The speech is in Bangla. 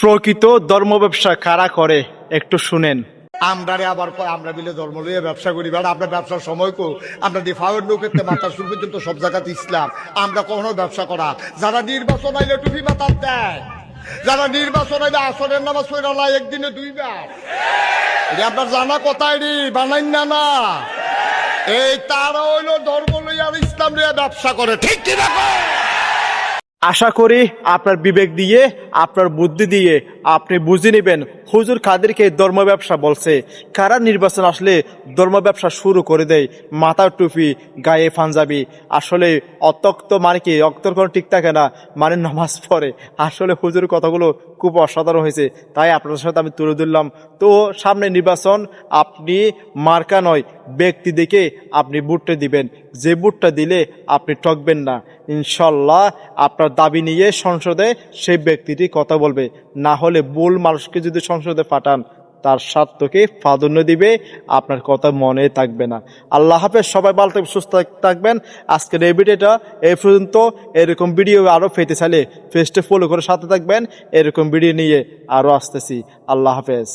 প্রকৃত ধর্ম ব্যবসা কারা করে একটু শুনেন। আমরা আবার কয় আমরা মিলে ধর্ম লইয়া ব্যবসা করি, বেড়া আপনার ব্যবসার সময় কো আমরা ডিফাওয়ার লোকের মাথার সুর পর্যন্ত সব জায়গাতে ইসলাম, আমরা কখনো ব্যবসা করা। যারা নির্বাচন আইলে টুপি মাথার দেয়, যারা নির্বাচন আইলে আসরের নামাজ পড়া না একদিনে দুইবার, এটা আপনার জানা কথাই রে, বানাই না এই তারা হইলো ধর্ম লইয়া আর ইসলাম লইয়া ব্যবসা করে, ঠিক কি না? আশা করি আপনার বিবেক দিয়ে আপনার বুদ্ধি দিয়ে আপনি বুঝে নেবেন হুজুর কাদেরকে ধর্ম ব্যবসা বলছে, কারা নির্বাচন আসলে ধর্ম ব্যবসা শুরু করে দেয়, মাথার টুপি গায়ে পাঞ্জাবি। আসলে অতক্ত মানে কি অক্তর কোনো ঠিক থাকে না, মানে নামাজ পড়ে। আসলে হুজুর কথাগুলো খুব অসাধারণ হয়েছে, তাই আপনাদের সাথে আমি তুলে ধরলাম। তো সামনে নির্বাচন, আপনি মার্কা নয় ব্যক্তি দেখে আপনি ভোটটা দিবেন, যে ভোটটা দিলে আপনি ঠকবেন না। ইনশাল্লাহ আপনার দাবি নিয়ে সংসদে সেই ব্যক্তিটি কথা বলবে, না হলে ভুল মানুষকে যদি সংসদে পাঠান তার স্বার্থকে প্রাধান্য দিবে, আপনার কথা মনে থাকবে না। আল্লাহ হাফেজ, সবাই ভালো থাকবেন, সুস্থ থাকবেন। আজকের এই ভিডিওটা এই পর্যন্ত। এরকম ভিডিও আরও পেতে চাইলে পেজটা ফলো করে সাথে থাকবেন, এরকম ভিডিও নিয়ে আরও আসতেছি। আল্লাহ হাফেজ।